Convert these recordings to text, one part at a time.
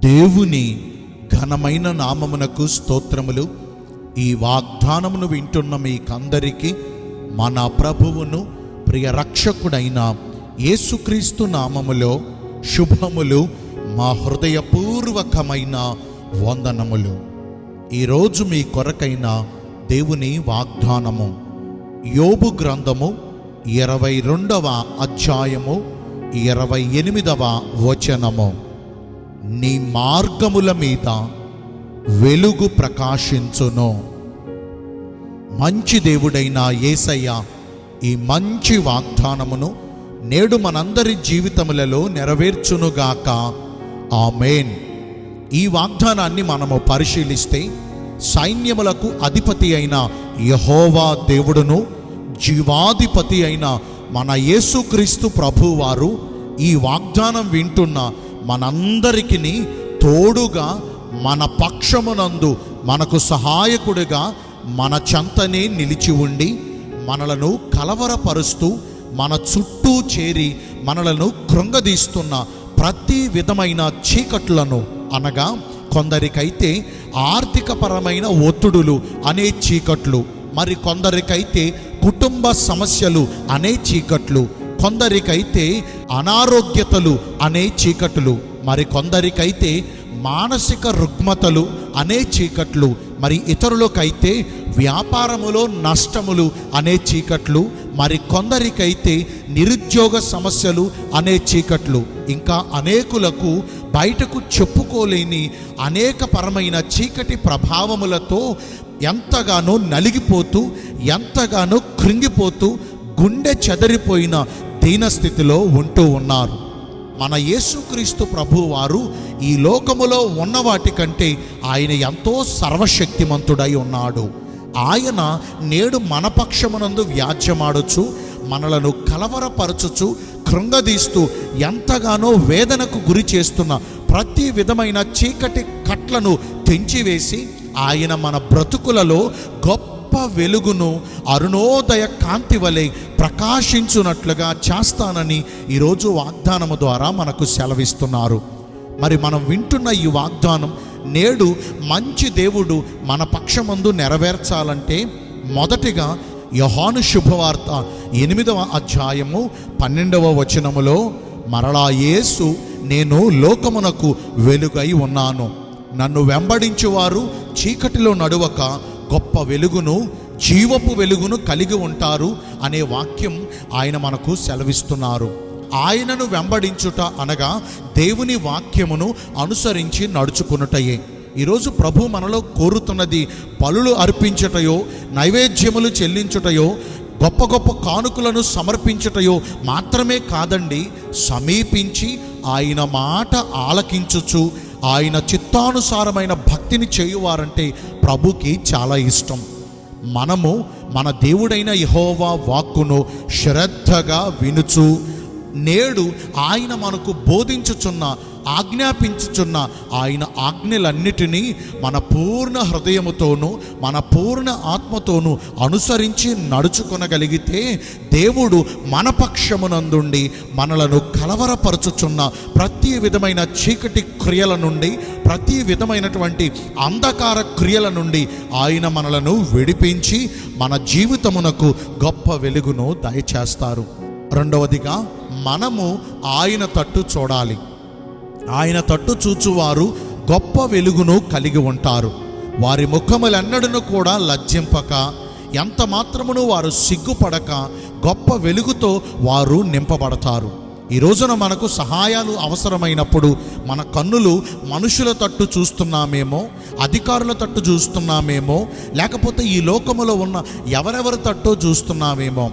దేవుని ఘనమైన నామమునకు స్తోత్రములు. ఈ వాగ్దానమును వింటున్న మీకందరికీ మన ప్రభువును ప్రియ రక్షకుడైన యేసుక్రీస్తు నామములో శుభములు, మా హృదయపూర్వకమైన వందనములు. ఈరోజు మీ కొరకైన దేవుని వాగ్దానము యోబు గ్రంథము 22వ అధ్యాయము 28వ వచనము. నీ మార్గముల మీద వెలుగు ప్రకాశించును. మంచి దేవుడైన యేసయ్య ఈ మంచి వాగ్దానమును నేడు మనందరి జీవితములలో నెరవేర్చునుగాక. ఆమేన్. ఈ వాగ్దానాన్ని మనము పరిశీలిస్తే, సైన్యములకు అధిపతి అయిన యెహోవా దేవుడును జీవాధిపతి అయిన మన యేసుక్రీస్తు ప్రభువారు ఈ వాగ్దానం వింటున్న మనందరికీ తోడుగా, మన పక్షమునందు మనకు సహాయకుడిగా మన చెంతనే నిలిచి ఉండి, మనలను కలవరపరుస్తూ మన చుట్టూ చేరి మనలను కృంగదీస్తున్న ప్రతి విధమైన చీకట్లను, అనగా కొందరికైతే ఆర్థికపరమైన ఒత్తిడులు అనే చీకట్లు, మరి కొందరికైతే కుటుంబ సమస్యలు అనే చీకట్లు, కొందరికైతే అనారోగ్యతలు అనే చీకట్లు, మరి కొందరికైతే మానసిక రుగ్మతలు అనే చీకట్లు, మరి ఇతరులకైతే వ్యాపారములో నష్టములు అనే చీకట్లు, మరి కొందరికైతే నిరుద్యోగ సమస్యలు అనే చీకట్లు, ఇంకా అనేకులకు బయటకు చెప్పుకోలేని అనేక పరమైన చీకటి ప్రభావములతో ఎంతగానో నలిగిపోతూ, ఎంతగానో కృంగిపోతూ, గుండె చెదరిపోయిన దీనస్థితిలో ఉంటూ ఉన్నారు. మన యేసుక్రీస్తు ప్రభువారు ఈ లోకములో ఉన్న వాటి కంటే ఆయన ఎంతో సర్వశక్తిమంతుడై ఉన్నాడు. ఆయన నేడు మన పక్షమునందు వ్యాజ్యమాడుచు, మనలను కలవరపరచుచు, కృంగదీస్తూ, ఎంతగానో వేదనకు గురి చేస్తున్న ప్రతి విధమైన చీకటి కట్లను తెంచివేసి, ఆయన మన బ్రతుకులలో గొప్ప వెలుగును అరుణోదయ కాంతి వలె ప్రకాశించున్నట్లుగా చేస్తానని ఈరోజు వాగ్దానము ద్వారా మనకు సెలవిస్తున్నారు. మరి మనం వింటున్న ఈ వాగ్దానం నేడు మంచి దేవుడు మన పక్షమందు నెరవేర్చాలంటే, మొదటిగా యోహాను శుభవార్త 8వ అధ్యాయము 12వ వచనములో, మరలా యేసు, నేను లోకమునకు వెలుగై ఉన్నాను, నన్ను వెంబడించువారు చీకటిలో నడువక గొప్ప వెలుగును, జీవపు వెలుగును కలిగి ఉంటారు అనే వాక్యం ఆయన మనకు సెలవిస్తున్నారు. ఆయనను వెంబడించుట అనగా దేవుని వాక్యమును అనుసరించి నడుచుకునుటయే. ఈరోజు ప్రభు మనలో కోరుతున్నది బలులు అర్పించుటయో, నైవేద్యములు చెల్లించుటయో, గొప్ప గొప్ప కానుకలను సమర్పించుటయో మాత్రమే కాదండి. సమీపించి ఆయన మాట ఆలకించుచు ఆయన చిత్తానుసారమైన భక్తిని చేయువారంటే ప్రభుకి చాలా ఇష్టం. మనము మన దేవుడైన యెహోవా వాక్కును శ్రద్ధగా వినుచు, నేడు ఆయన మనకు బోధించుచున్న, ఆజ్ఞాపించుచున్న ఆయన ఆజ్ఞలన్నిటినీ మన పూర్ణ హృదయముతోనూ మన పూర్ణ ఆత్మతోనూ అనుసరించి నడుచుకొనగలిగితే, దేవుడు మన పక్షమునందుండి మనలను కలవరపరచుచున్న ప్రతి విధమైన చీకటి క్రియల నుండి, ప్రతి విధమైనటువంటి అంధకార క్రియల నుండి ఆయన మనలను విడిపించి మన జీవితమునకు గొప్ప వెలుగును దయచేస్తారు. రెండవదిగా, మనము ఆయన తట్టు చూడాలి. ఆయన తట్టు చూచువారు గొప్ప వెలుగును కలిగి ఉంటారు. వారి ముఖములెన్నడను కూడా లజ్జింపక, ఎంత మాత్రమును వారు సిగ్గుపడక గొప్ప వెలుగుతో వారు నింపబడతారు. ఈ రోజున మనకు సహాయాలు అవసరమైనప్పుడు మన కన్నులు మనుషుల తట్టు చూస్తున్నామేమో, అధికారుల తట్టు చూస్తున్నామేమో, లేకపోతే ఈ లోకములో ఉన్న ఎవరెవరి తట్టో చూస్తున్నామేమో.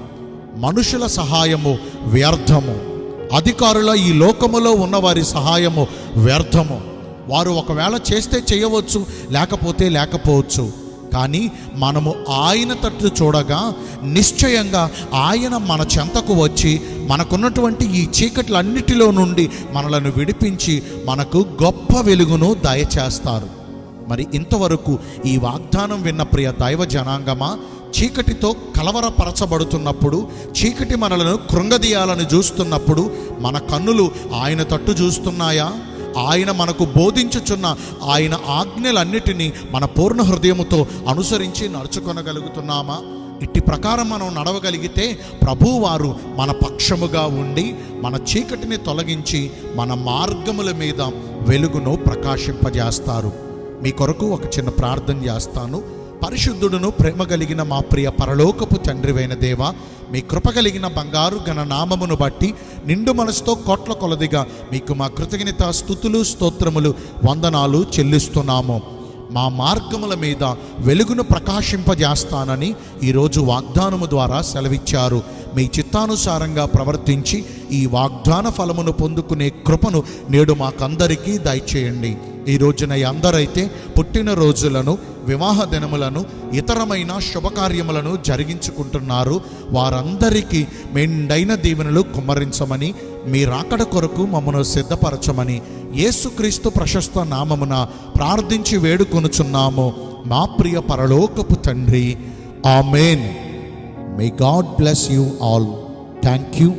మనుషుల సహాయము వ్యర్థము, అధికారుల ఈ లోకములో ఉన్న వారి సహాయము వ్యర్థము. వారు ఒకవేళ చేస్తే చేయవచ్చు, లేకపోతే లేకపోవచ్చు. కానీ మనము ఆయన తట్టు చూడగా నిశ్చయంగా ఆయన మన చెంతకు వచ్చి మనకున్నటువంటి ఈ చీకట్లన్నిటిలో నుండి మనలను విడిపించి మనకు గొప్ప వెలుగును దయచేస్తారు. మరి ఇంతవరకు ఈ వాగ్దానం విన్న ప్రియ దైవ జనాంగమా, చీకటితో కలవరపరచబడుతున్నప్పుడు, చీకటి మనలను కృంగదీయాలని చూస్తున్నప్పుడు మన కన్నులు ఆయన తట్టు చూస్తున్నాయా? ఆయన మనకు బోధించుచున్న ఆయన ఆజ్ఞలన్నిటినీ మన పూర్ణ హృదయముతో అనుసరించి నడుచుకొనగలుగుతున్నామా? ఇట్టి ప్రకారం మనం నడవగలిగితే ప్రభువారు మన పక్షముగా ఉండి మన చీకటిని తొలగించి మన మార్గముల మీద వెలుగును ప్రకాశింపజేస్తారు. మీ కొరకు ఒక చిన్న ప్రార్థన చేస్తాను. పరిశుద్ధుడును ప్రేమ కలిగిన మా ప్రియ పరలోకపు తండ్రివైన దేవా, మీ కృప కలిగిన బంగారు ఘన నామమును బట్టి నిండు మనసుతో కోట్ల కొలదిగా మీకు మా కృతజ్ఞత స్తుతులు స్తోత్రములు వందనాలు చెల్లిస్తున్నాము. మా మార్గముల మీద వెలుగును ప్రకాశింపజేస్తానని ఈరోజు వాగ్దానము ద్వారా సెలవిచ్చారు. మీ చిత్తానుసారంగా ప్రవర్తించి ఈ వాగ్దాన ఫలమును పొందుకునే కృపను నేడు మాకందరికీ దయచేయండి. ఈ రోజున అందరైతే పుట్టినరోజులను, వివాహ దినములను, ఇతరమైన శుభకార్యములను జరిగించుకుంటున్నారు, వారందరికీ మెండైన దీవెనలు కుమ్మరించమని, మీ రాకడ కొరకు మమ్మను సిద్ధపరచమని యేసుక్రీస్తు ప్రశస్త నామమున ప్రార్థించి వేడుకొనుచున్నాము మా ప్రియ పరలోకపు తండ్రి. ఆమేన్. May God bless you all. Thank you.